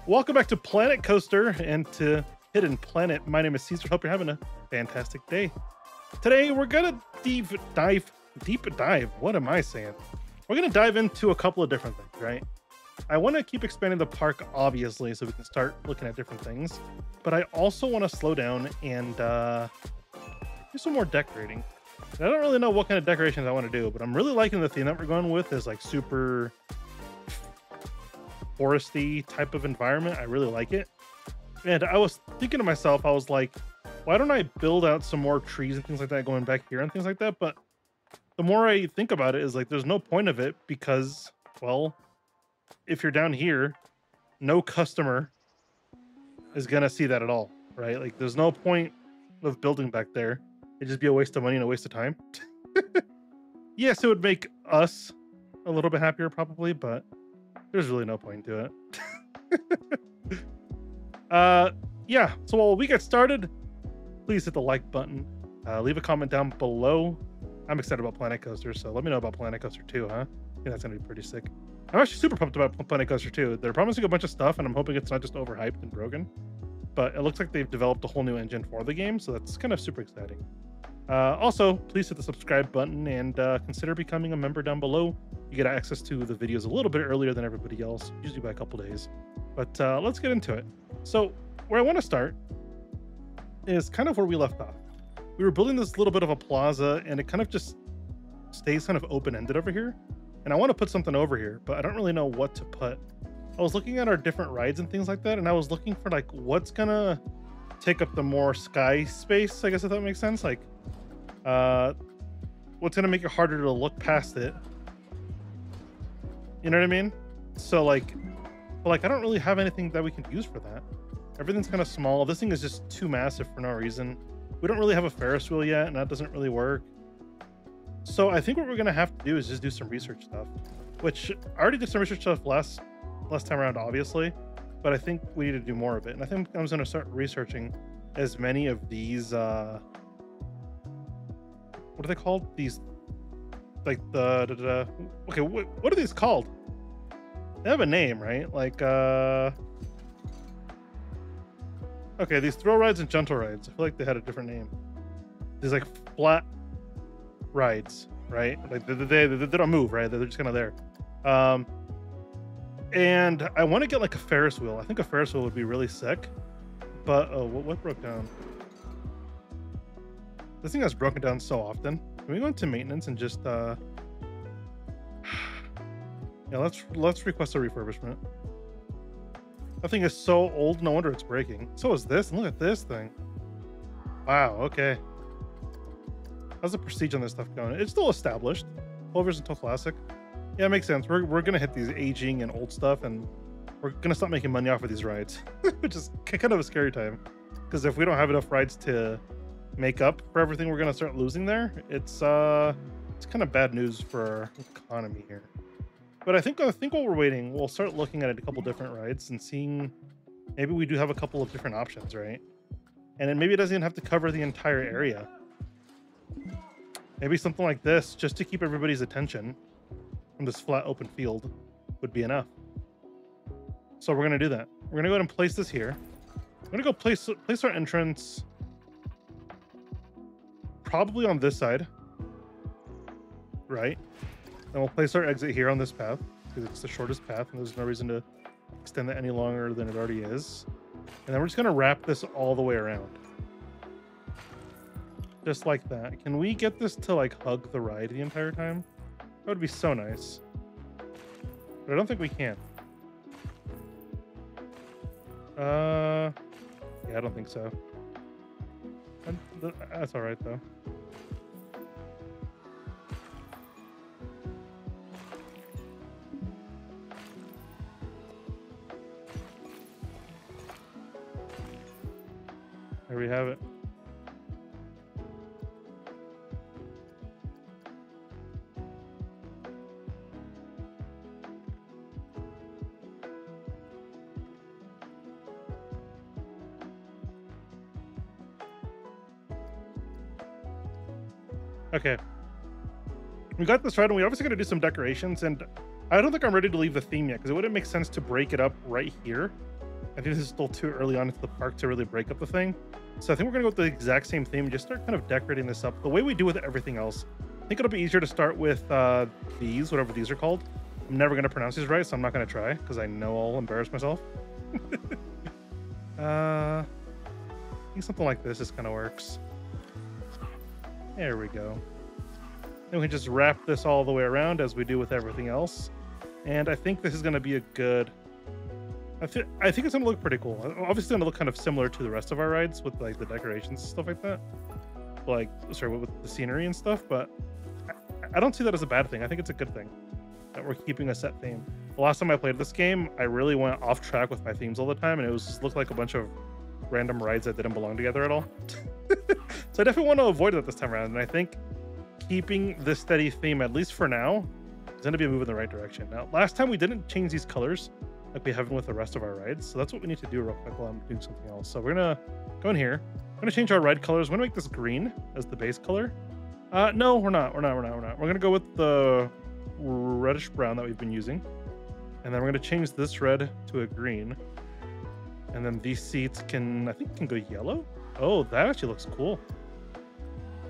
Welcome back to Planet Coaster and to Hidden Planet. My name is Caesar. Hope you're having a fantastic day. Today we're gonna deep dive. What am I saying? We're gonna dive into a couple of different things, right? I want to keep expanding the park, obviously, so we can start looking at different things. But I also want to slow down and do some more decorating. And I don't really know what kind of decorations I want to do, but I'm really liking the theme that we're going with. Is like super foresty type of environment. I really like it. And I was thinking to myself, I was like, why don't I build out some more trees and things like that going back here and things like that? But the more I think about it, is like there's no point of it because, well, if you're down here, no customer is gonna see that at all, right? Like there's no point of building back there. It'd just be a waste of money and a waste of time. Yes, it would make us a little bit happier probably, but there's really no point to it. Yeah, so while we get started, please hit the like button, leave a comment down below. I'm excited about Planet Coaster, so let me know about Planet Coaster 2, huh? I think that's gonna be pretty sick. I'm actually super pumped about Planet Coaster 2. They're promising a bunch of stuff, and I'm hoping it's not just overhyped and broken. But it looks like they've developed a whole new engine for the game, so that's kind of super exciting. Also, please hit the subscribe button and consider becoming a member down below. You get access to the videos a little bit earlier than everybody else, usually by a couple days. But let's get into it. So where I want to start is kind of where we left off. We were building this little bit of a plaza, and it kind of just stays kind of open-ended over here. And I want to put something over here, but I don't really know what to put. I was looking at our different rides and things like that, and I was looking for like what's gonna take up the more sky space, I guess, if that makes sense. Like what's gonna make it harder to look past it, you know what I mean? So like, but like I don't really have anything that we can use for that. Everything's kind of small. This thing is just too massive for no reason. We don't really have a Ferris wheel yet, and that doesn't really work. So I think what we're gonna have to do is just do some research stuff, which I already did some research stuff last time around, obviously, but I think we need to do more of it. And I think I'm gonna start researching as many of these what are they called? These, like okay, what are these called? They have a name, right? Like okay, these thrill rides and gentle rides. I feel like they had a different name. These like flat rides, right? Like they don't move, right? They're just kind of there. And I want to get like a Ferris wheel. I think a Ferris wheel would be really sick. But what broke down? This thing has broken down so often. Can we go into maintenance and just yeah, let's request a refurbishment. That thing is so old, no wonder it's breaking. So is this, and look at this thing. Wow, okay. How's the prestige on this stuff going? It's still established. 12 years until classic. Yeah, it makes sense. We're gonna hit these aging and old stuff, and we're gonna stop making money off of these rides, which is kind of a scary time. Because if we don't have enough rides to make up for everything we're gonna start losing there, it's kind of bad news for our economy here. But I think while we're waiting, we'll start looking at a couple different rides and seeing maybe we do have a couple of different options, right? And then maybe it doesn't even have to cover the entire area. Maybe something like this, just to keep everybody's attention from this flat open field, would be enough. So we're gonna do that. We're gonna go ahead and place this here. I'm gonna go place our entrance probably on this side, right? Then we'll place our exit here on this path because it's the shortest path, and there's no reason to extend that any longer than it already is. And then we're just gonna wrap this all the way around. Just like that. Can we get this to like hug the ride the entire time? That would be so nice. But I don't think we can. Yeah, I don't think so. That's all right though. There we have it. Okay. We got this right, and we obviously got to do some decorations, and I don't think I'm ready to leave the theme yet, because it wouldn't make sense to break it up right here I think this is still too early on into the park to really break up the thing. So I think we're gonna go with the exact same theme, just start kind of decorating this up the way we do with everything else. I think it'll be easier to start with these, whatever these are called. I'm never gonna pronounce these right, so I'm not gonna try because I know I'll embarrass myself. I think something like this just kind of works. There we go. Then we can just wrap this all the way around as we do with everything else. And I think this is going to be a good... I think it's going to look pretty cool. Obviously, it's going to look kind of similar to the rest of our rides with like the decorations and stuff like that. Like, sorry, with the scenery and stuff. But I don't see that as a bad thing. I think it's a good thing that we're keeping a set theme. The last time I played this game, I really went off track with my themes all the time, and it was just looked like a bunch of random rides that didn't belong together at all. So I definitely want to avoid that this time around, and I think keeping this steady theme, at least for now, is going to be a move in the right direction. Now, last time we didn't change these colors like we haven't with the rest of our rides, so that's what we need to do real quick while I'm doing something else. So we're going to go in here. We're going to change our ride colors. We're going to make this green as the base color. No, we're not. We're going to go with the reddish brown that we've been using. And then we're going to change this red to a green. And then these seats can, I think, can go yellow. Oh, that actually looks cool.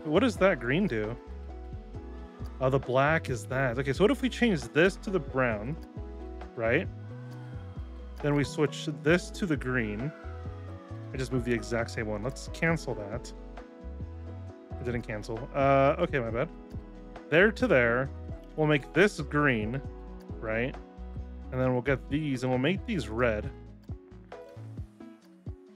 What does that green do? Oh, the black is that. Okay, so what if we change this to the brown, right? Then we switch this to the green. I just moved the exact same one. Let's cancel that. It didn't cancel. Okay, my bad. There to there. We'll make this green, right? And then we'll get these and we'll make these red.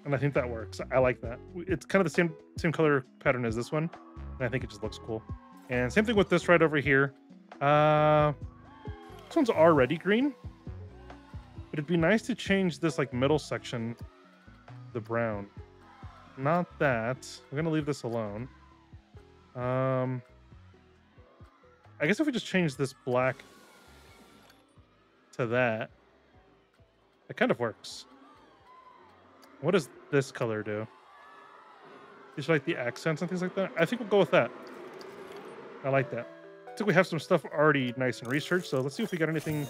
And I think that works. I like that. It's kind of the same color pattern as this one. And I think it just looks cool. And same thing with this right over here. This one's already green. But it'd be nice to change this like middle section the brown. Not that. We're gonna leave this alone. I guess if we just change this black to that, it kind of works. What does this color do? Just like the accents and things like that? I think we'll go with that. I like that. I think we have some stuff already nice and researched, so let's see if we got anything.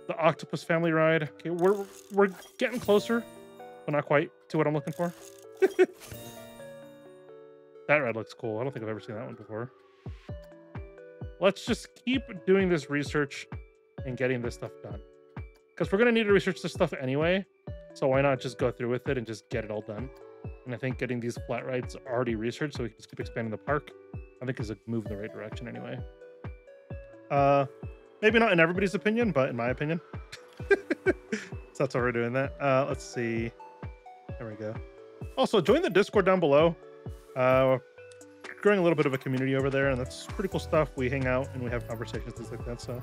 The Octopus Family Ride. Okay, we're getting closer, but not quite to what I'm looking for. That ride looks cool. I don't think I've ever seen that one before. Let's just keep doing this research and getting this stuff done. Because we're going to need to research this stuff anyway. So why not just go through with it and just get it all done? And I think getting these flat rides already researched so we can just keep expanding the park, I think is a move in the right direction anyway. Maybe not in everybody's opinion, but in my opinion. So that's why we're doing that. Let's see. There we go. Also, join the Discord down below. Growing a little bit of a community over there, and that's pretty cool stuff. We hang out and we have conversations, things like that. So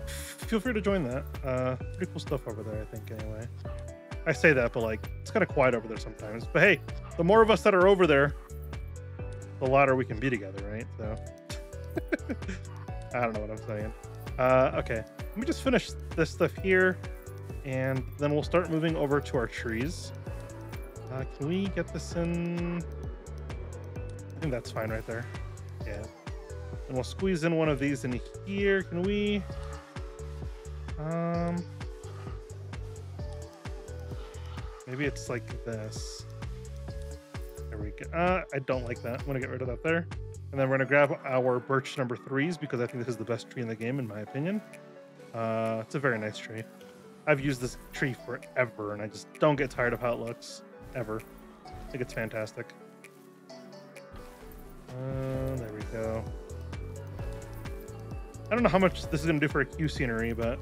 feel free to join that. Pretty cool stuff over there, I think, anyway. I say that, but like it's kind of quiet over there sometimes. But hey, the more of us that are over there, the louder we can be together, right? So I don't know what I'm saying. Okay, let me just finish this stuff here, and then we'll start moving over to our trees. Can we get this in? I think that's fine right there. Yeah. And we'll squeeze in one of these in here. Can we? Maybe it's like this. There we go. I don't like that. I'm gonna get rid of that there. And then we're gonna grab our birch number 3s because I think this is the best tree in the game, in my opinion. It's a very nice tree. I've used this tree forever, and I just don't get tired of how it looks, ever. I think it's fantastic. There we go. I don't know how much this is gonna do for a queue scenery, but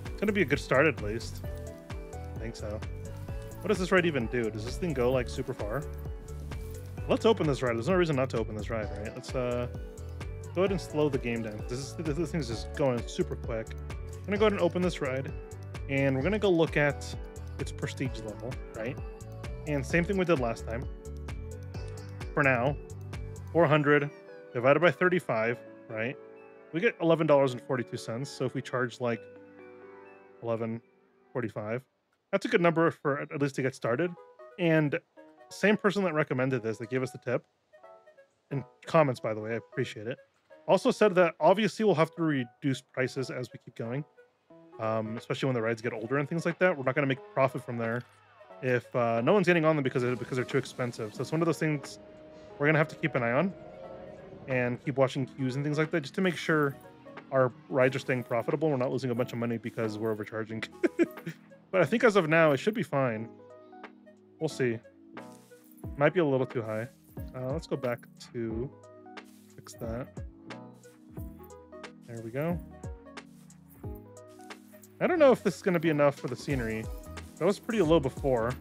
it's gonna be a good start at least. I think so. What does this ride even do? Does this thing go like super far? Let's open this ride. There's no reason not to open this ride, right? Let's go ahead and slow the game down. This thing's just going super quick. I'm gonna go ahead and open this ride, and we're gonna go look at its prestige level, right? And same thing we did last time. For now, 400 divided by 35, right? We get $11.42. So if we charge like $11.45, that's a good number for at least to get started. And same person that recommended this, that gave us the tip, and comments, by the way, I appreciate it, also said that obviously we'll have to reduce prices as we keep going, especially when the rides get older and things like that. We're not going to make profit from there if no one's getting on them because they're too expensive. So it's one of those things we're gonna have to keep an eye on and keep watching queues and things like that just to make sure our rides are staying profitable. We're not losing a bunch of money because we're overcharging. But I think as of now, it should be fine. We'll see. Might be a little too high. Let's go back to fix that. There we go. I don't know if this is going to be enough for the scenery. That was pretty low before.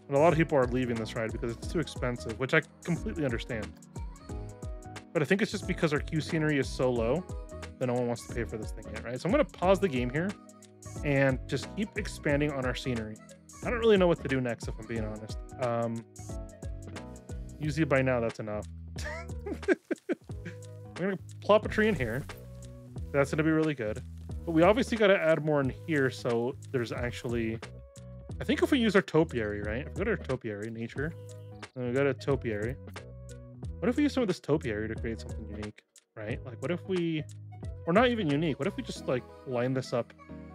But a lot of people are leaving this ride because it's too expensive, which I completely understand. But I think it's just because our queue scenery is so low that no one wants to pay for this thing yet, right? So I'm going to pause the game here and just keep expanding on our scenery. I don't really know what to do next, if I'm being honest. Usually by now, that's enough. I'm going to plop a tree in here. That's going to be really good. But we obviously got to add more in here, so there's actually... I think if we use our topiary, right? If we go to our topiary, nature, and we go to topiary, what if we use some of this topiary to create something unique, right? Like, what if we... Or not even unique. What if we just, like, line this up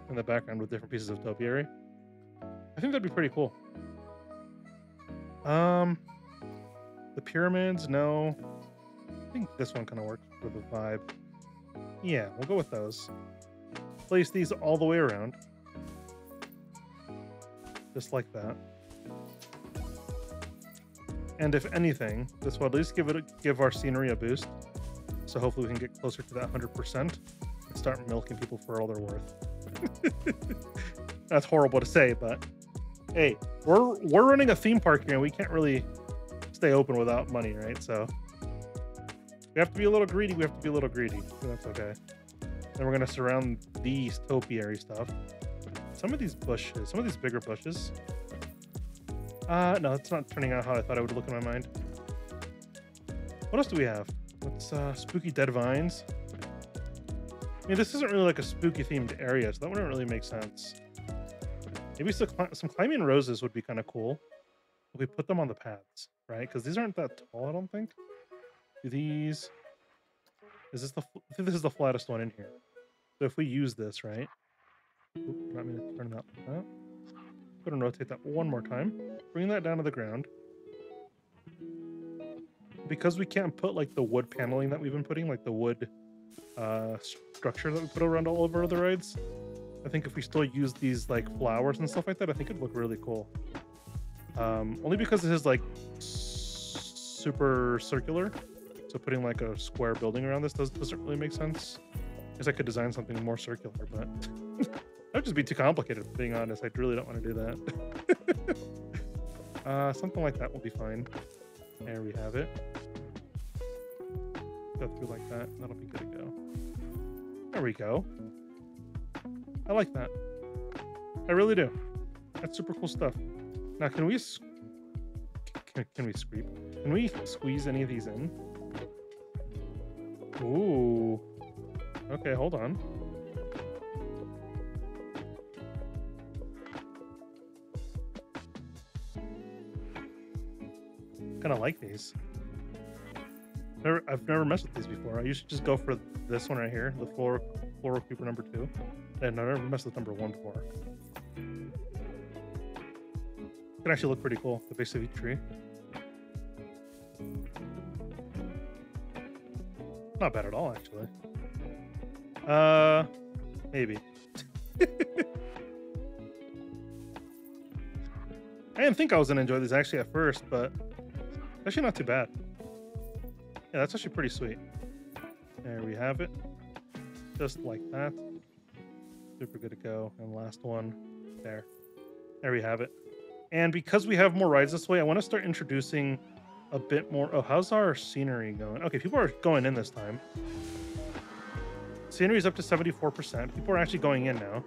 in the background with different pieces of topiary? I think that'd be pretty cool. The pyramids, no. I think this one kind of works for the vibe. Yeah, we'll go with those. Place these all the way around. Just like that. And if anything, this will at least give our scenery a boost. So hopefully we can get closer to that 100% and start milking people for all they're worth. That's horrible to say, but hey, we're running a theme park here and we can't really stay open without money, right? So we have to be a little greedy. We have to be a little greedy. So that's okay. Then we're gonna surround these topiary stuff. Some of these bushes, some of these bigger bushes. No, it's not turning out how I thought it would look in my mind. What else do we have? Let's spooky dead vines. I mean, this isn't really like a spooky themed area, so that wouldn't really make sense. Maybe some climbing roses would be kind of cool if we put them on the paths, right? Because these aren't that tall, I don't think. Do these... Is this the... I think this is the flattest one in here. So if we use this, right? Oop, not mean to turn that like that. Go and rotate that one more time. Bring that down to the ground. Because we can't put like the wood paneling that we've been putting, like the wood structure that we put around all over the rides, I think if we still use these like flowers and stuff like that, I think it'd look really cool. Only because this is like super circular, so putting like a square building around this doesn't really make sense. I guess I could design something more circular, but that would just be too complicated, being honest. I really don't want to do that. Something like that will be fine. There we have it. Go through like that. That'll be good to go. There we go. I like that. I really do. That's super cool stuff. Now, can we scrape? Can we squeeze any of these in? Ooh. Okay, hold on. Kind of like these. I've never messed with these before. I usually just go for this one right here, the floral creeper number 2. And I've never messed with number 1 before. It can actually look pretty cool, the base of each tree. Not bad at all, actually. Maybe. I didn't think I was gonna enjoy these actually at first, but actually not too bad. Yeah, that's actually pretty sweet. There we have it. Just like that. Super good to go. And last one. There. There we have it. And because we have more rides this way, I want to start introducing a bit more. Oh, how's our scenery going? Okay, people are going in this time. Scenery is up to 74%. People are actually going in now.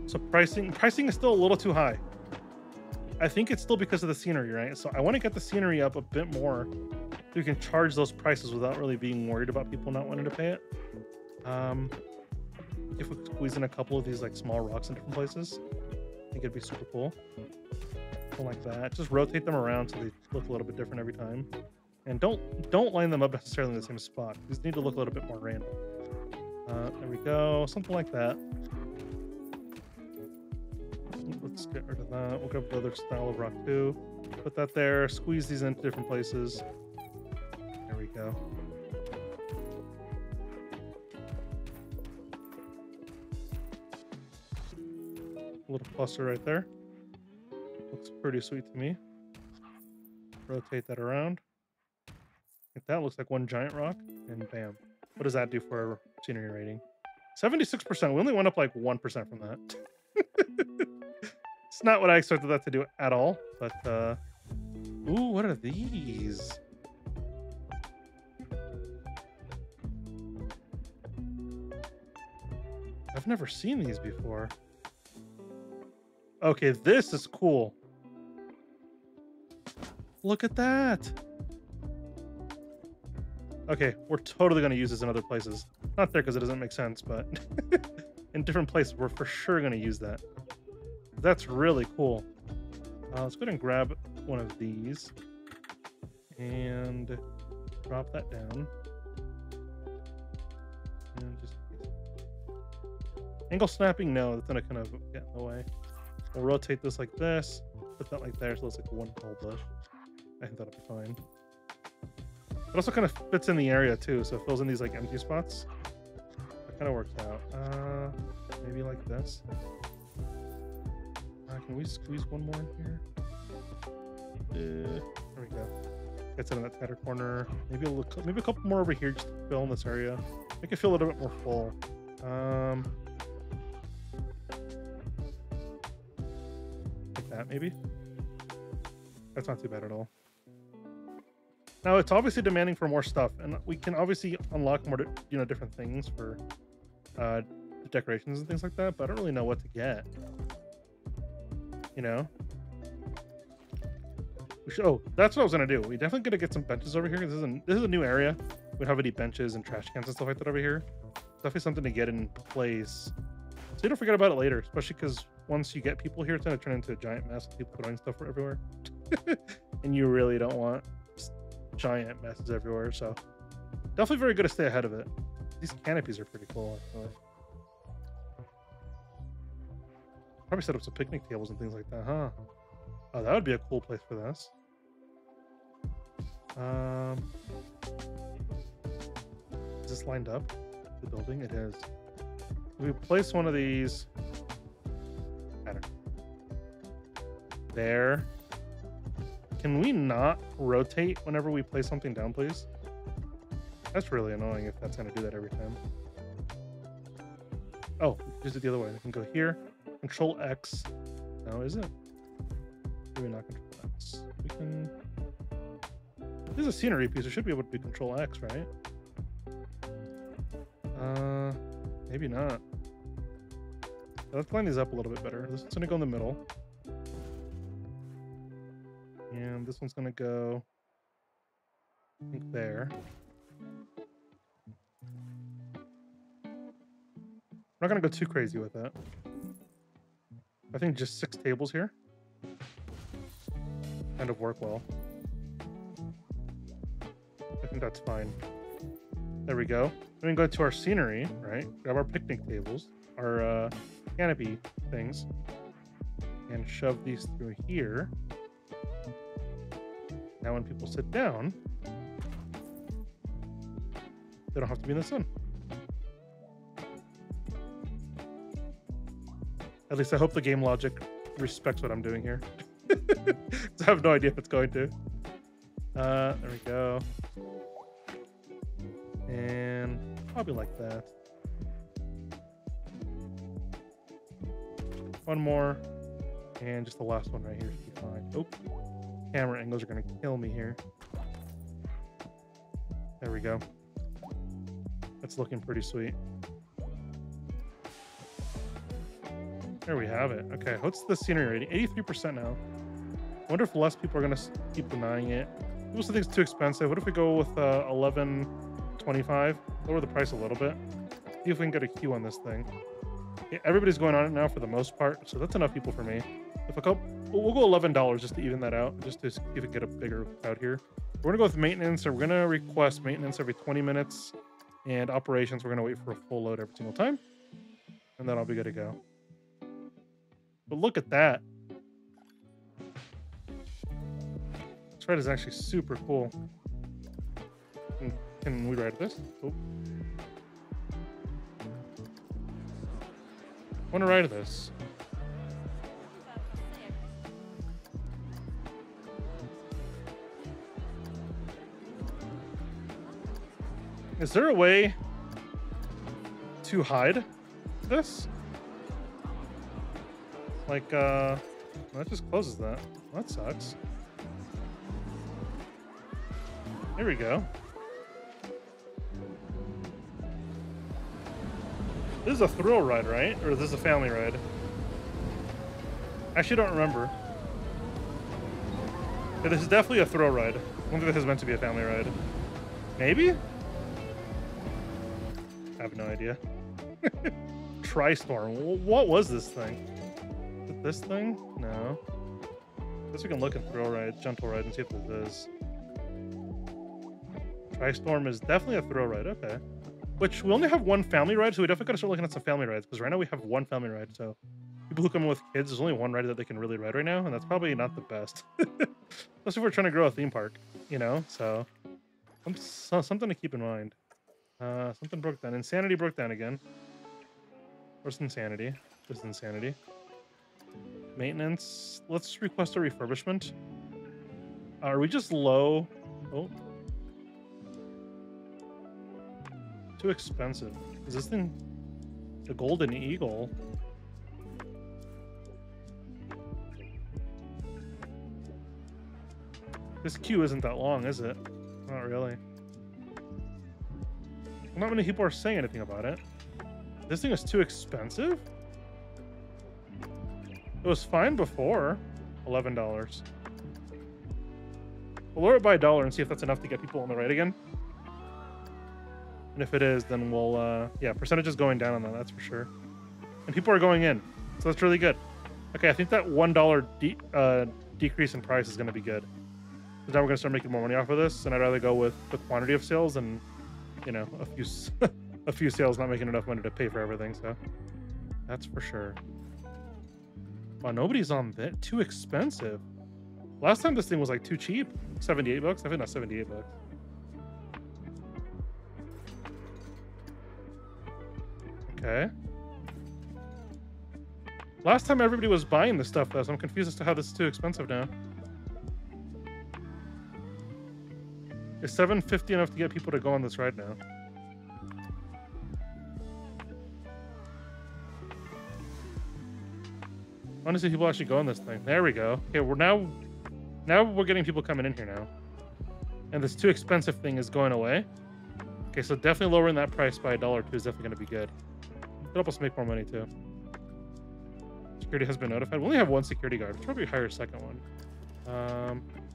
So pricing is still a little too high. I think it's still because of the scenery, right? So I want to get the scenery up a bit more so we can charge those prices without really being worried about people not wanting to pay it. If we squeeze in a couple of these like small rocks in different places, I think it'd be super cool. Something like that. Just rotate them around so they look a little bit different every time. And don't line them up necessarily in the same spot. These need to look a little bit more random. There we go. Something like that. Let's get rid of that. We'll grab the other style of rock too. Put that there. Squeeze these into different places. There we go. A little cluster right there. Looks pretty sweet to me. Rotate that around. If that looks like one giant rock, and bam. What does that do for our scenery rating? 76%. We only went up like 1% from that. It's not what I expected that to do at all, but ooh, what are these? I've never seen these before. Okay, this is cool. Look at that. Okay, we're totally going to use this in other places. Not there because it doesn't make sense, but in different places, we're for sure going to use that. That's really cool. Let's go ahead and grab one of these and drop that down. And just angle snapping, no, that's going to kind of get in the way. We'll rotate this like this, put that like there, so it's like one whole bush. I think that'll be fine. It also kind of fits in the area too, so it fills in these like empty spots. That kind of works out. Maybe like this. Can we squeeze one more in here? There we go. Gets it in that tighter corner. Maybe maybe a couple more over here just to fill in this area. Make it feel a little bit more full. Like that maybe. That's not too bad at all. Now it's obviously demanding for more stuff, and we can obviously unlock more, different things for the decorations and things like that. But I don't really know what to get. Oh, that's what I was gonna do. We definitely gonna get some benches over here. This is a new area. We don't have any benches and trash cans and stuff like that over here. Definitely something to get in place, so you don't forget about it later. Especially because once you get people here, it's gonna turn into a giant mess with people throwing stuff everywhere, and you really don't want giant messes everywhere. So definitely very good to stay ahead of it. These canopies are pretty cool, actually. Probably set up some picnic tables and things like that, huh? Oh, that would be a cool place for this. Is this lined up? The building? It is. If we place one of these. I don't know. There. Can we not rotate whenever we place something down, please? That's really annoying if that's going to do that every time. Oh, just do it the other way. We can go here. Control X. No, is it? Maybe not Control X. We can. This is a scenery piece. We should be able to do Control X, right? Maybe not. Let's line these up a little bit better. This one's gonna go in the middle, and this one's gonna go, I think, there. I'm not gonna go too crazy with that. I think just 6 tables here kind of work well. I think that's fine. There we go. Then we go to our scenery, right? Grab our picnic tables, our canopy things, and shove these through here. Now when people sit down, they don't have to be in the sun. At least I hope the game logic respects what I'm doing here. I have no idea if it's going to. There we go. And probably like that. One more. And just the last one right here should be fine. Oh, camera angles are going to kill me here. There we go. That's looking pretty sweet. There we have it. Okay, what's the scenery rating? 83% now. I wonder if less people are going to keep denying it. People still think it's too expensive. What if we go with $11.25? Lower the price a little bit. See if we can get a queue on this thing. Yeah, everybody's going on it now for the most part, so that's enough people for me. If I go, we'll go $11 just to even that out, just to see if we can get a bigger crowd here. We're gonna go with maintenance, so we're gonna request maintenance every 20 minutes, and operations we're gonna wait for a full load every single time, and then I'll be good to go. But look at that. This ride is actually super cool. Can we ride this? Oh. I want to ride this. Is there a way to hide this? Like, that just closes that. That sucks. Here we go. This is a thrill ride, right? Or is this a family ride? I actually don't remember. But this is definitely a thrill ride. I don't think this is meant to be a family ride. Maybe? I have no idea. Tri-Storm. What was this thing? Is it this thing? No. I guess we can look at thrill ride, gentle ride, and see if this is. Tri-Storm is definitely a thrill ride. Okay. Which we only have one family ride, so we definitely gotta start looking at some family rides, because right now we have one family ride. So people who come in with kids, there's only one ride that they can really ride right now, and that's probably not the best. Especially if we're trying to grow a theme park, you know? So something to keep in mind. Something broke down. Insanity broke down again. Where's Insanity? This is Insanity. Maintenance. Let's request a refurbishment. Are we just low? Oh. Too expensive. Is this thing the Golden Eagle? This queue isn't that long, is it? Not really. Not many people are saying anything about it. This thing is too expensive? It was fine before. $11. We'll lower it by $1 and see if that's enough to get people on the ride again. And if it is, then we'll, yeah, percentage is going down on that, that's for sure. And people are going in, so that's really good. Okay, I think that $1 decrease in price is going to be good. Because now we're going to start making more money off of this, and I'd rather go with the quantity of sales and, you know, a few sales not making enough money to pay for everything, so that's for sure. Wow, nobody's on that. Too expensive. Last time this thing was like too cheap. 78 bucks? I think not 78 bucks. Okay. Last time everybody was buying this stuff though, so I'm confused as to how this is too expensive now. Is $7.50 enough to get people to go on this ride now? I want to see people actually go on this thing. There we go. Okay, now we're getting people coming in here now. And this too expensive thing is going away. Okay, so definitely lowering that price by $1 or $2 is definitely going to be good. It'll help us make more money too. Security has been notified. We only have one security guard. Let's probably hire a second one.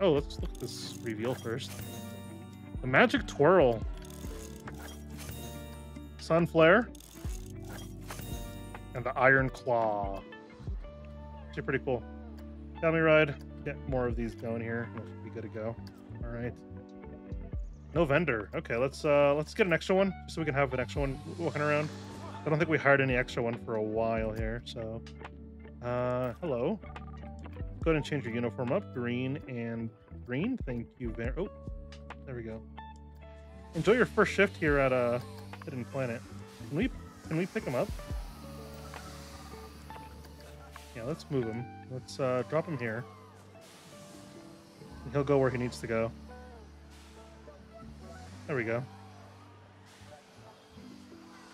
Oh, let's look at this reveal first. The Magic Twirl. Sun Flare. And the Iron Claw. Actually pretty cool. Family ride. Get more of these going here. We'll be good to go. All right. No vendor. Okay, let's get an extra one so we can have an extra one walking around. I don't think we hired any extra one for a while here. So, hello. Go ahead and change your uniform up. Green and green. Thank you very. Oh, there we go. Enjoy your first shift here at Hidden Planet. Can we pick him up? Yeah, let's move him. Let's drop him here. And he'll go where he needs to go. There we go.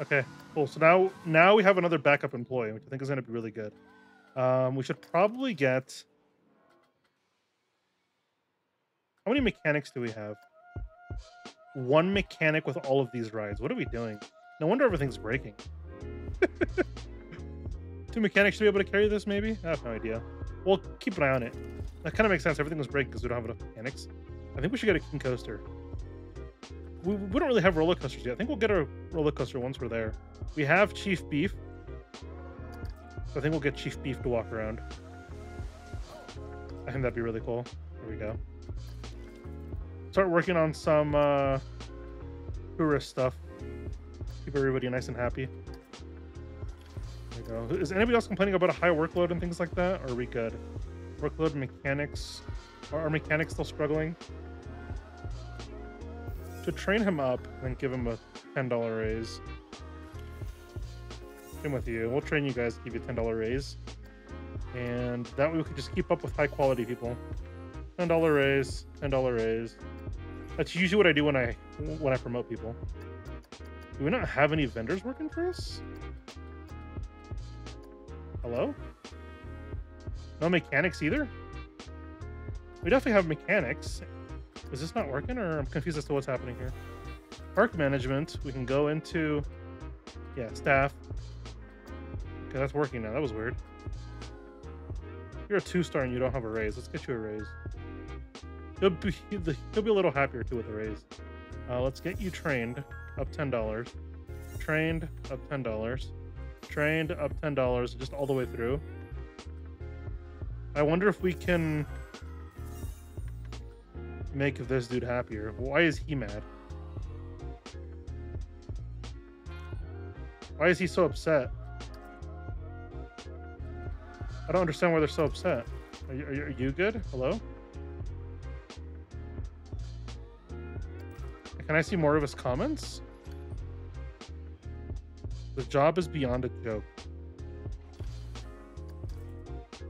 Okay, cool. So now we have another backup employee, which I think is going to be really good. We should probably get... How many mechanics do we have? One mechanic with all of these rides. What are we doing? No wonder everything's breaking. 2 mechanics should be able to carry this, maybe? I have no idea. We'll keep an eye on it. That kind of makes sense. Everything was breaking because we don't have enough mechanics. I think we should get a King Coaster. We don't really have roller coasters yet. I think we'll get a roller coaster once we're there. We have Chief Beef. So I think we'll get Chief Beef to walk around. I think that'd be really cool. There we go. Start working on some tourist stuff. Keep everybody nice and happy. There we go. Is anybody else complaining about a high workload and things like that? Or are we good? Workload mechanics. Are our mechanics still struggling? To train him up and then give him a $10 raise. Same with you. We'll train you guys, give you a $10 raise. And that way we can just keep up with high quality people. $10 raise, $10 raise. That's usually what I do when I promote people. Do we not have any vendors working for us? Hello? No mechanics either? We definitely have mechanics. Is this not working, or I'm confused as to what's happening here? Park management, we can go into, yeah, staff. Okay, that's working now. That was weird. You're a 2-star and you don't have a raise. Let's get you a raise. He'll be a little happier too with a raise. Let's get you trained up $10. Trained up $10. Trained up $10, just all the way through. I wonder if we can make this dude happier. Why is he mad? Why is he so upset? I don't understand why they're so upset. Are you good? Hello? Can I see more of his comments? The job is beyond a joke.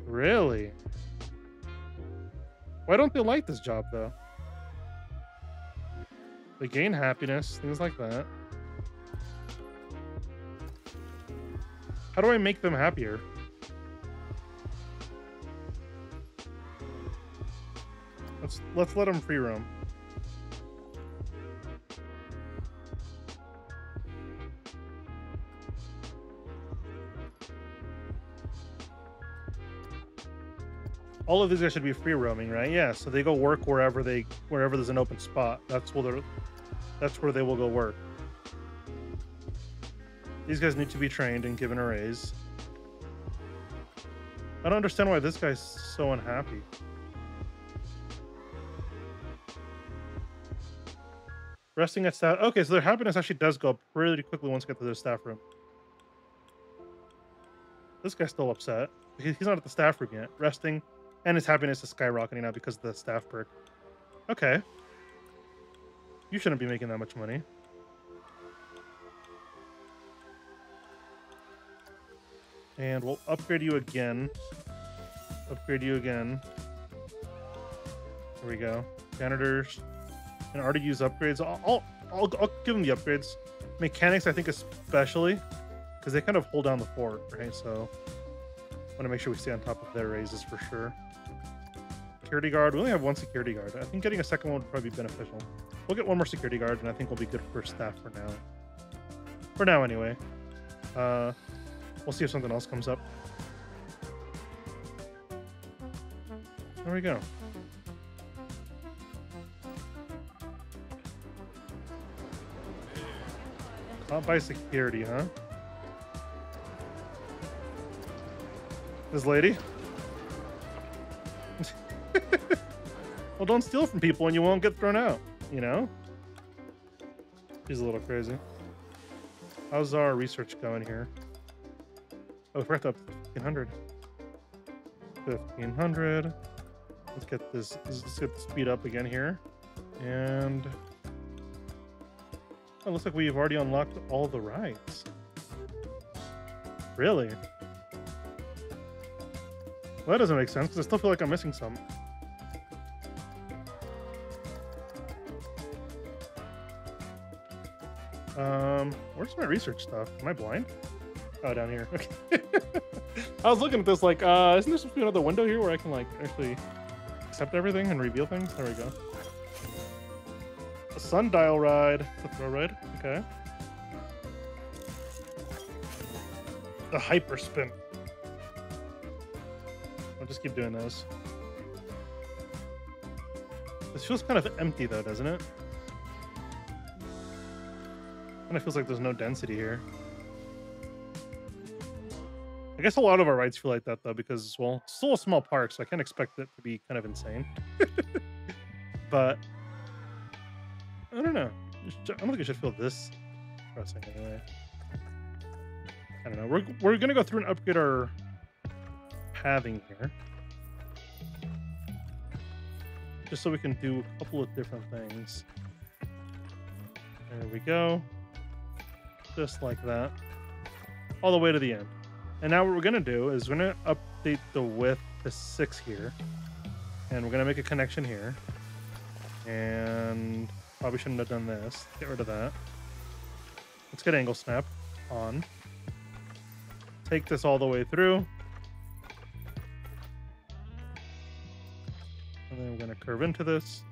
Really? Why don't they like this job, though? They gain happiness, things like that. How do I make them happier? Let's let them free roam. All of these guys should be free roaming, right? Yeah, so they go work wherever there's an open spot. That's where they will go work. These guys need to be trained and given a raise. I don't understand why this guy's so unhappy. Resting at staff. Okay, so their happiness actually does go up really quickly once they get to their staff room. This guy's still upset. He's not at the staff room yet. Resting, and his happiness is skyrocketing now because of the staff perk. Okay. You shouldn't be making that much money. And we'll upgrade you again. Upgrade you again. There we go. Janitors. And already use upgrades. I'll give them the upgrades. Mechanics, I think, especially because they kind of hold down the fort, right? So I want to make sure we stay on top of their raises for sure. Security guard. We only have one security guard. I think getting a second one would probably be beneficial. We'll get one more security guard, and I think we'll be good for staff for now. For now, anyway. We'll see if something else comes up. There we go. Not by security, huh? This lady? Well, don't steal from people and you won't get thrown out, you know? She's a little crazy. How's our research going here? Oh, we're up to 1500. 1500. Let's get the speed up again here. And it looks like we've already unlocked all the rides. Really? Well, that doesn't make sense because I still feel like I'm missing some. Where's my research stuff? Am I blind? Oh, down here. Okay. I was looking at this like, isn't there supposed to be another window here where I can like actually accept everything and reveal things? There we go. A sundial ride. The throw ride. Okay. The hyper spin. I'll just keep doing those. This feels kind of empty though, doesn't it? Kind of feels like there's no density here. I guess a lot of our rides feel like that though, because, well, it's still a small park, so I can't expect it to be kind of insane. But I don't know. I don't think it should feel this pressing anyway. I don't know. We're gonna go through and upgrade our pathing here. Just so we can do a couple of different things. There we go. Just like that. All the way to the end. And now what we're gonna do is we're gonna update the width to 6 here. And we're gonna make a connection here. And probably shouldn't have done this. Get rid of that. Let's get angle snap on. Take this all the way through. And then we're going to curve into this.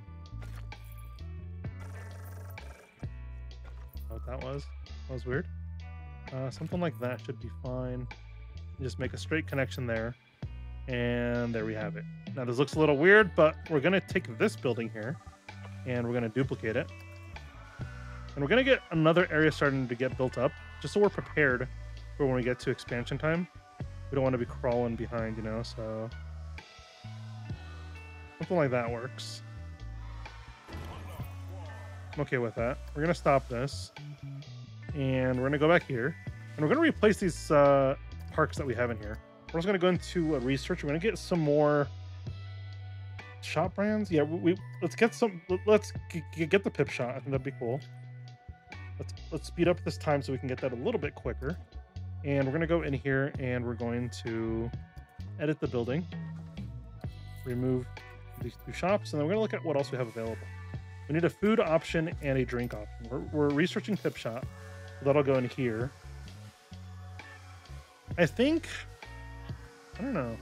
What that was? That was weird. Something like that should be fine. Just make a straight connection there. And there we have it. Now this looks a little weird, but we're going to take this building here and we're going to duplicate it. And we're going to get another area starting to get built up, just so we're prepared for when we get to expansion time. We don't want to be crawling behind, you know, so something like that works. I'm okay with that. We're going to stop this and we're going to go back here and we're going to replace these parks that we have in here. We're also going to go into a research. We're going to get some more shop brands. Yeah, let's get some. Let's get the pip shot. I think that'd be cool. Let's speed up this time so we can get that a little bit quicker. And we're going to go in here and we're going to edit the building, remove these 2 shops, and then we're going to look at what else we have available. We need a food option and a drink option. We're researching pip shop, so that'll go in here. I don't know.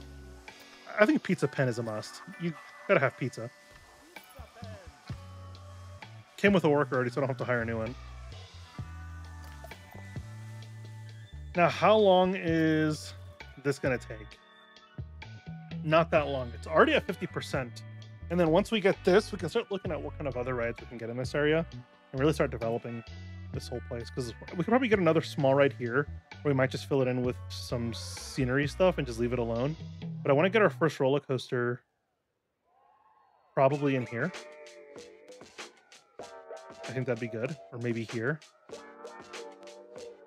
I think pizza pen is a must. You gotta have pizza. Came with a worker already, so I don't have to hire a new one. Now, how long is this gonna take? Not that long. It's already at 50%. And then once we get this, we can start looking at what kind of other rides we can get in this area and really start developing this whole place. Because we could probably get another small ride here, or we might just fill it in with some scenery stuff and just leave it alone. But I want to get our first roller coaster probably in here. I think that'd be good. Or maybe here.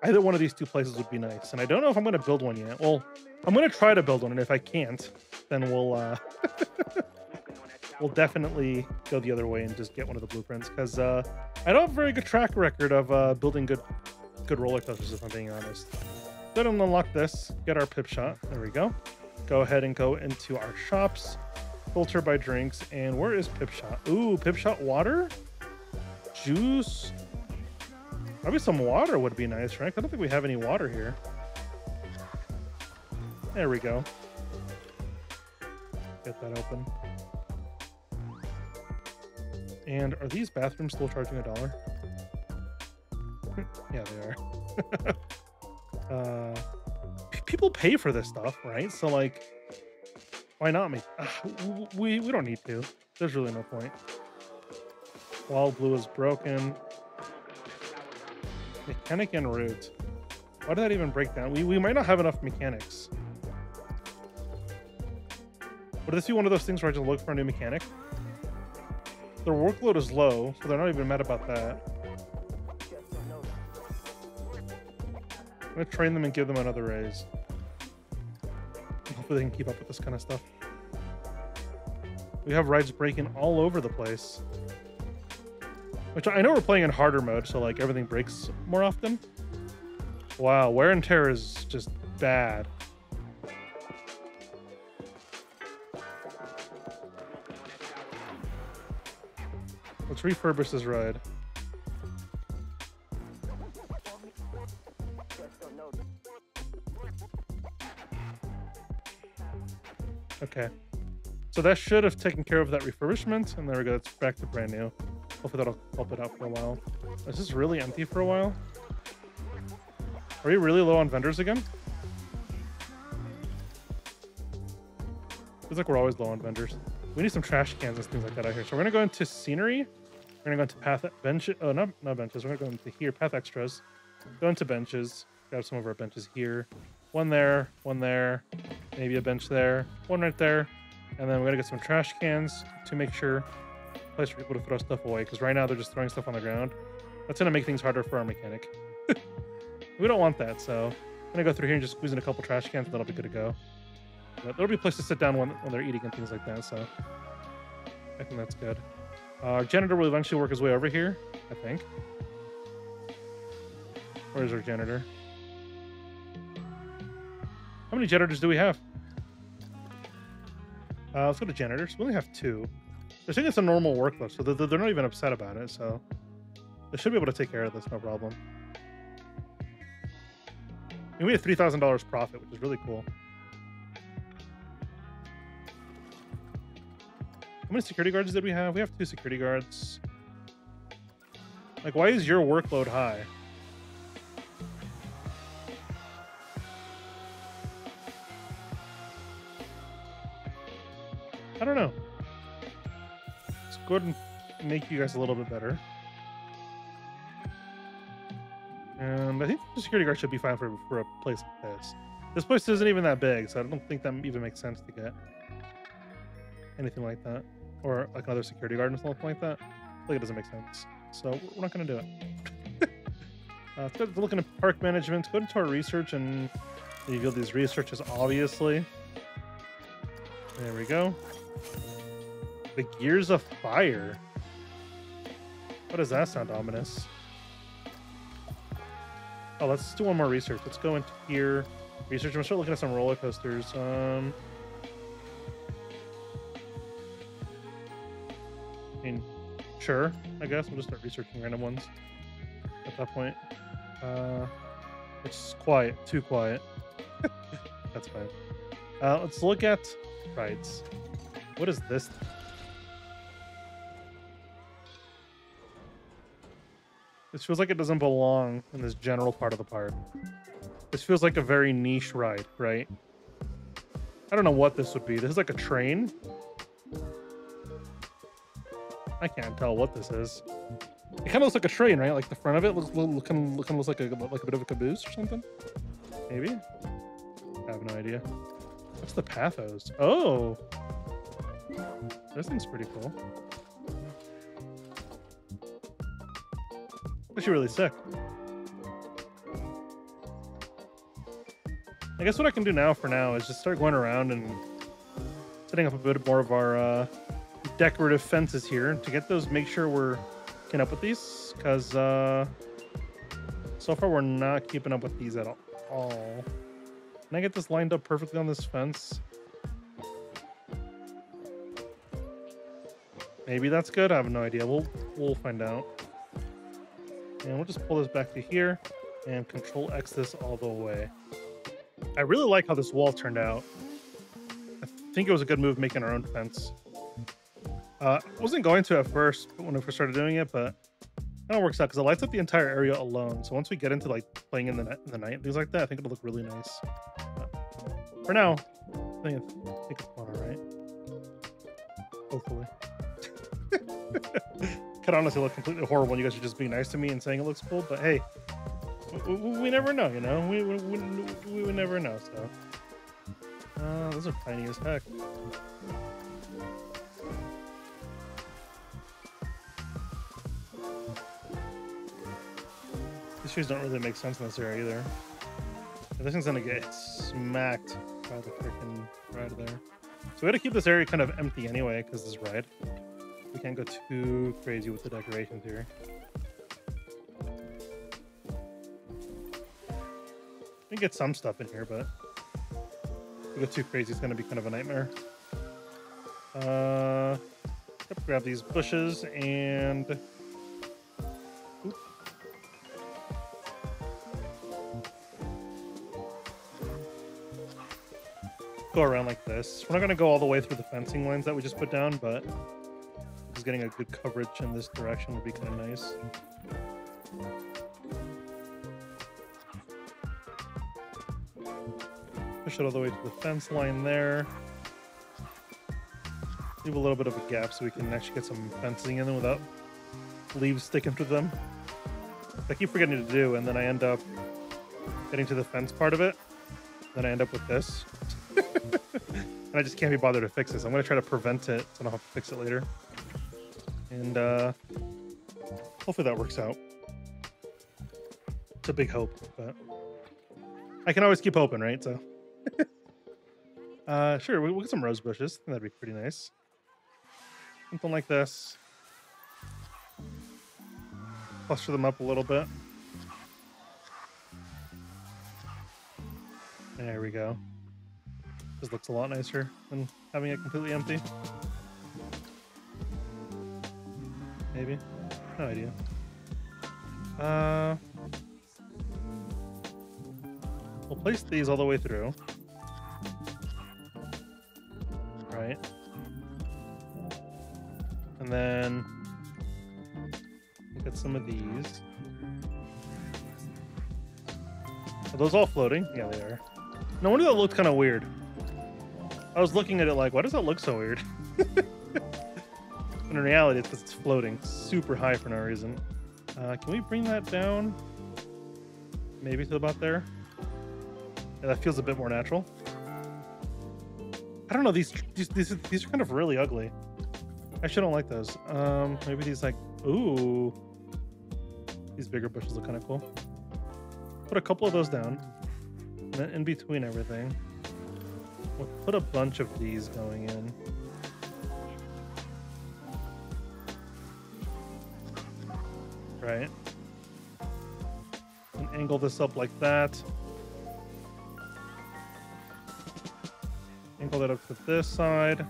Either one of these 2 places would be nice. And I don't know if I'm going to build one yet. Well, I'm going to try to build one. And if I can't, then we'll we'll definitely go the other way and just get one of the blueprints. Because I don't have a very good track record of building good roller coasters, if I'm being honest. Then I'm going to unlock this. Get our pip shot. There we go. Go ahead and go into our shops. Filter by drinks. And where is pip shot? Ooh, pip shot water? Juice? Probably some water would be nice, right? I don't think we have any water here. There we go. Get that open. And are these bathrooms still charging $1? Yeah, they are. People pay for this stuff, right? So, like, why not me? We don't need to. There's really no point. Wall blue is broken. Mechanic and route. Why did that even break down? We might not have enough mechanics. Would this be one of those things where I just look for a new mechanic? Their workload is low, so they're not even mad about that. I'm gonna train them and give them another raise. Hopefully they can keep up with this kind of stuff. We have rides breaking all over the place. Which I know we're playing in harder mode, so like everything breaks more often. Wow, wear and tear is just bad. Let's refurbish this ride. Okay. So that should have taken care of that refurbishment, and there we go, it's back to brand new. Hopefully that'll help it out for a while. Is this really empty for a while? Are we really low on vendors again? Feels like we're always low on vendors. We need some trash cans and things like that out here. So we're gonna go into scenery. We're gonna go into path bench. Oh, not benches. We're gonna go into here. Path extras. Go into benches. Grab some of our benches here. One there. One there. Maybe a bench there. One right there. And then we're gonna get some trash cans to make sure place for people to throw stuff away. Because right now they're just throwing stuff on the ground. That's gonna make things harder for our mechanic. We don't want that. So I'm gonna go through here and just squeeze in a couple trash cans. And that'll be good to go. But there'll be a place to sit down when they're eating and things like that. So I think that's good. Our janitor will eventually work his way over here, I think. Where's our janitor? How many janitors do we have? Let's go to janitors. We only have 2. They're saying it's a normal workload, so they're not even upset about it. So they should be able to take care of this, no problem. And we have $3,000 profit, which is really cool. How many security guards did we have? We have 2 security guards. Like, why is your workload high? I don't know. Let's go ahead and make you guys a little bit better. And I think the security guard should be fine for a place like this. This place isn't even that big, so I don't think that even makes sense to get anything like that. Or like another security guard or something like that. I feel like it doesn't make sense. So we're not going to do it. Let's go to looking at park management. Go into our research and reveal these researches, obviously. There we go. The Gears of Fire. What does that sound ominous? Oh, let's do one more research. Let's go into here. Research. I'm gonna start looking at some roller coasters. I mean, sure. I guess we'll just start researching random ones at that point. It's quiet. Too quiet. That's fine. Let's look at rides. What is this? This feels like it doesn't belong in this general part of the park. This feels like a very niche ride, right? I don't know what this would be. This is like a train. I can't tell what this is. It kind of looks like a train, right? Like the front of it looks like a bit of a caboose or something. Maybe. I have no idea. What's the pathos? Oh, this thing's pretty cool. Actually, really sick. I guess what I can do now for now is just start going around and setting up a bit more of our decorative fences here to get those. Make sure we're keeping up with these, because so far we're not keeping up with these at all. Can I get this lined up perfectly on this fence? Maybe that's good. I have no idea. We'll find out. And we'll just pull this back to here and Control X this all the way. I really like how this wall turned out. I think it was a good move making our own fence. I wasn't going to at first when we first started doing it, but it kind of works out because it lights up the entire area alone. So once we get into like playing in the night and things like that, I think it'll look really nice. But for now, I think it's going all right. Hopefully. Could honestly look completely horrible and you guys are just being nice to me and saying it looks cool, but hey, we never know, you know? We would never know, so. Those are tiny as heck. These trees don't really make sense in this area either. This thing's gonna get smacked by the freaking ride there. So we gotta keep this area kind of empty anyway, because this ride. We can't go too crazy with the decorations here. We can get some stuff in here, but if we go too crazy, it's going to be kind of a nightmare. Grab these bushes and... Oop. Go around like this. We're not going to go all the way through the fencing lines that we just put down, but just getting a good coverage in this direction would be kind of nice. Push it all the way to the fence line there. Leave a little bit of a gap so we can actually get some fencing in without leaves sticking through them. I keep forgetting to do, and then I end up getting to the fence part of it. Then I end up with this. And I just can't be bothered to fix this. I'm going to try to prevent it so I don't have to fix it later. And hopefully that works out. It's a big hope, but I can always keep hoping, right? So Sure, we'll get some rose bushes. I think that'd be pretty nice. Something like this. Cluster them up a little bit. There we go. This looks a lot nicer than having it completely empty. Maybe. No idea. We'll place these all the way through. Right. And then get some of these. Are those all floating? Yeah, they are. No wonder that looked kind of weird. I was looking at it like, why does that look so weird? And in reality, it's because it's floating super high for no reason. Can we bring that down? Maybe to about there? Yeah, that feels a bit more natural. I don't know, these are kind of really ugly. I actually don't like those. Maybe these like, ooh. These bigger bushes look kind of cool. Put a couple of those down. And then in between everything, we'll put a bunch of these going in. Right. And angle this up like that. Angle that up to this side.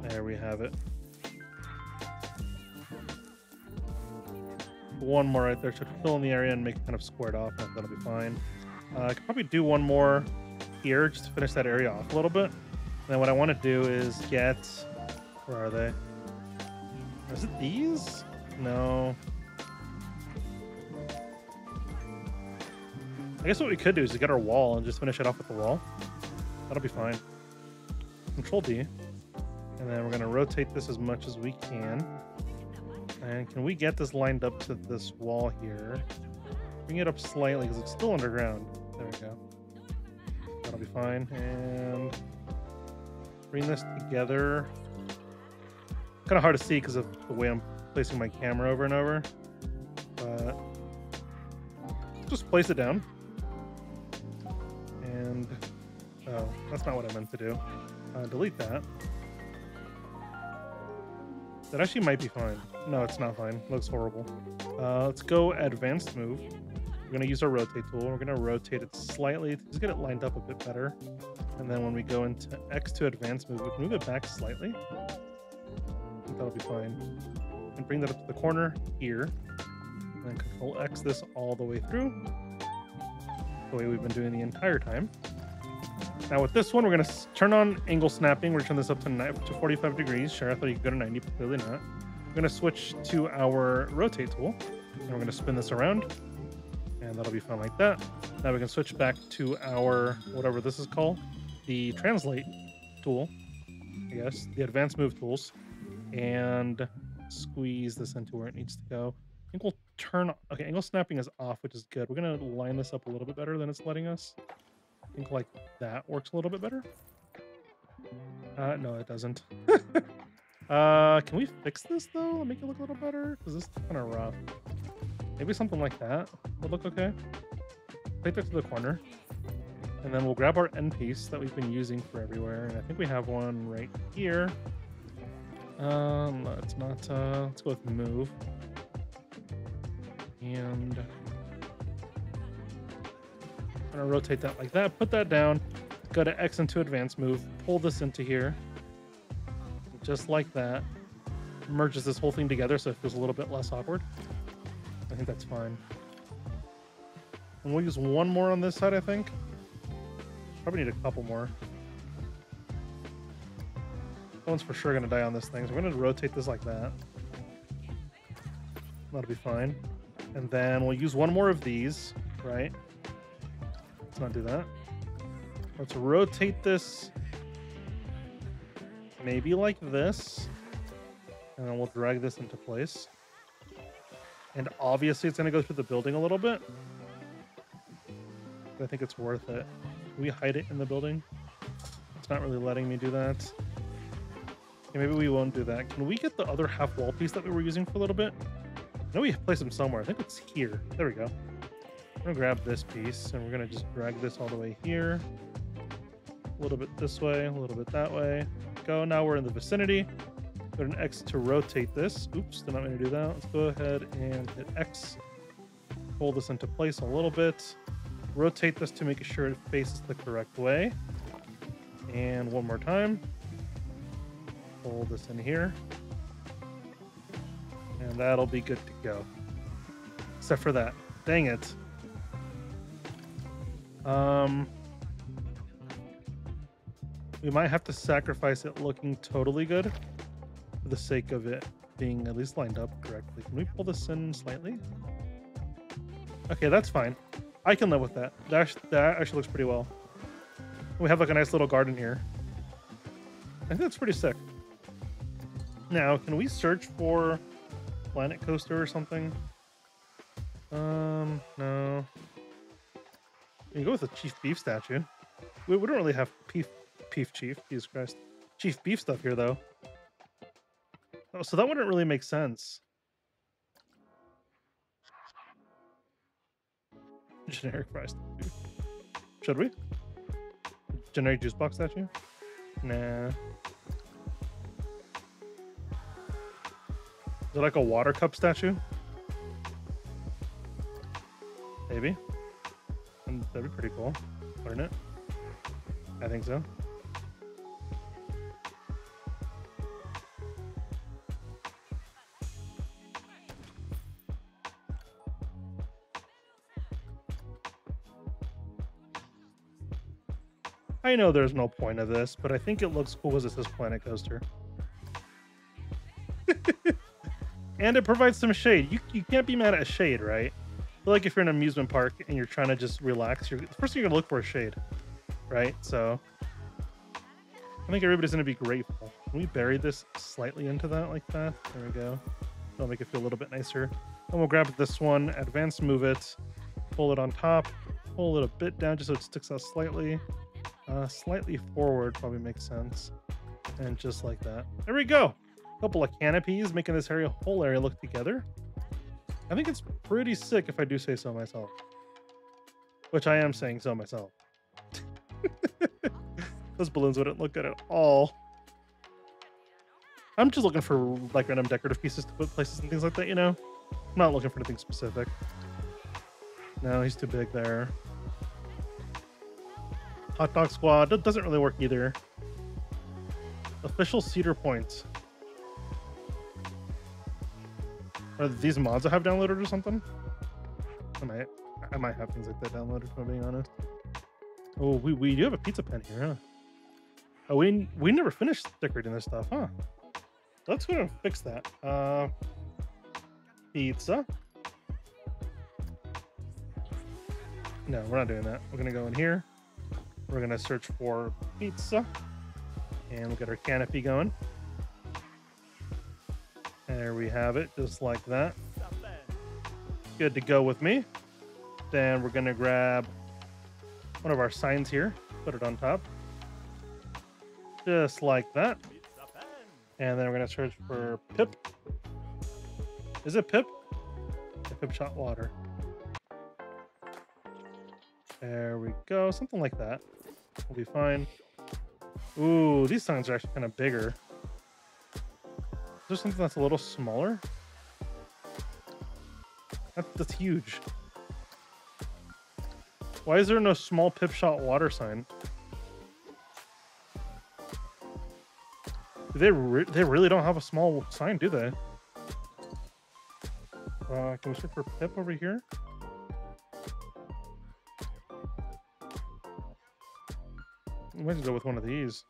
There we have it. One more right there to fill in the area and make it kind of squared off. That'll be fine. I could probably do one more here just to finish that area off a little bit. And then what I want to do is get... Where are they? Is it these? No. I guess what we could do is just get our wall and just finish it off with the wall. That'll be fine. Control D. And then we're going to rotate this as much as we can. And can we get this lined up to this wall here? Bring it up slightly because it's still underground. There we go. That'll be fine. And bring this together. Kind of hard to see because of the way I'm placing my camera over and over. But just place it down. And oh, that's not what I meant to do. Delete that. That actually might be fine. No, it's not fine. It looks horrible. Let's go advanced move. We're going to use our rotate tool. We're going to rotate it slightly. Just get it lined up a bit better. And then when we go into X to advanced move, we can move it back slightly. I think that'll be fine. And bring that up to the corner here. And then Control X this all the way through. The way we've been doing the entire time. Now with this one, we're going to turn on angle snapping. We're going to turn this up to 45 degrees. Sure, I thought you could go to 90, but clearly not. We're going to switch to our rotate tool. And we're going to spin this around. And that'll be fine like that. Now we can switch back to our, whatever this is called, the translate tool, I guess, the advanced move tools. And squeeze this into where it needs to go. I think we'll turn, okay, angle snapping is off, which is good. We're going to line this up a little bit better than it's letting us. I think like that works a little bit better. No, it doesn't. Can we fix this though? Make it look a little better? Because this is kind of rough. Maybe something like that would look okay. Take that to the corner. And then we'll grab our end piece that we've been using for everywhere. And I think we have one right here. Let's not, let's go with move. And I'm gonna rotate that like that, put that down, go to X into advanced move, pull this into here, just like that. Merges this whole thing together so it feels a little bit less awkward. I think that's fine. And we'll use one more on this side, I think. Probably need a couple more. That one's for sure gonna die on this thing, so we're gonna rotate this like that. That'll be fine. And then we'll use one more of these, right? Let's not do that. Let's rotate this maybe like this. And then we'll drag this into place. And obviously it's going to go through the building a little bit. But I think it's worth it. Can we hide it in the building? It's not really letting me do that. Okay, maybe we won't do that. Can we get the other half wall piece that we were using for a little bit? know we placed them somewhere. I think it's here. There we go. I'm gonna grab this piece and we're gonna just drag this all the way here. A little bit this way, a little bit that way. Go. Now we're in the vicinity. Put an X to rotate this. Oops, did not mean to do that. Let's go ahead and hit X. Pull this into place a little bit. Rotate this to make sure it faces the correct way. And one more time. Pull this in here. And that'll be good to go. Except for that. Dang it. We might have to sacrifice it looking totally good for the sake of it being at least lined up correctly. Can we pull this in slightly? Okay, that's fine. I can live with that. That actually looks pretty well. We have like a nice little garden here. I think that's pretty sick. Now, can we search for Planet Coaster or something? No. We can go with the Chief Beef statue. We don't really have Chief, Jesus Christ. Chief Beef stuff here, though. Oh, so that wouldn't really make sense. Generic fry statue. Should we? Generic juice box statue? Nah. Is it like a water cup statue? Maybe. And that'd be pretty cool, wouldn't it? I think so. I know there's no point of this, but I think it looks cool as it says Planet Coaster. And it provides some shade. You can't be mad at a shade, right? I feel like if you're in an amusement park and you're trying to just relax, the first thing you're gonna look for is shade, right? So I think everybody's gonna be grateful. Can we bury this slightly into that like that? There we go. That'll make it feel a little bit nicer. And we'll grab this one, advance move it, pull it on top, pull it a bit down just so it sticks out slightly. Slightly forward probably makes sense. And just like that. There we go. A couple of canopies making this whole area look together. I think it's pretty sick if I do say so myself. Which I am saying so myself. Those balloons wouldn't look good at all. I'm just looking for like random decorative pieces to put places and things like that, you know? I'm not looking for anything specific. No, he's too big there. Hot Dog Squad, that doesn't really work either. Official Cedar Points. Are these mods I have downloaded or something? I might have things like that downloaded, if I'm being honest. Oh, we do have a pizza pen here, huh? Oh, we never finished decorating this stuff, huh? Let's go and fix that. Pizza. No, we're not doing that. We're gonna go in here. We're gonna search for pizza, and we'll get our canopy going. There we have it, just like that. Good to go with me. Then we're gonna grab one of our signs here, put it on top, just like that. And then we're gonna search for Pip. Is it Pip? The Pip Shot Water. There we go, something like that. We'll be fine. Ooh, these signs are actually kind of bigger. Is there something that's a little smaller? That's huge. Why is there no small Pip Shot Water sign? They really don't have a small sign, do they? Can we search for Pip over here? We might go with one of these.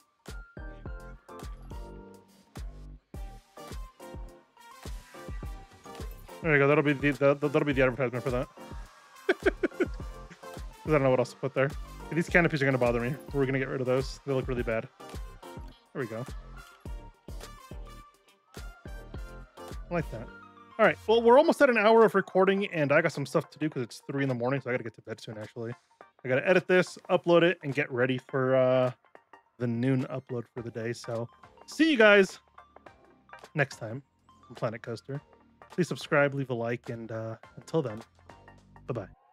There you go. That'll be the advertisement for that. I don't know what else to put there. These canopies are gonna bother me. We're gonna get rid of those. They look really bad. There we go. I like that. All right. Well, we're almost at an hour of recording, and I got some stuff to do because it's 3 in the morning, so I got to get to bed soon. Actually, I got to edit this, upload it, and get ready for the noon upload for the day. So, see you guys next time on Planet Coaster. Please subscribe, leave a like, and until then, bye bye.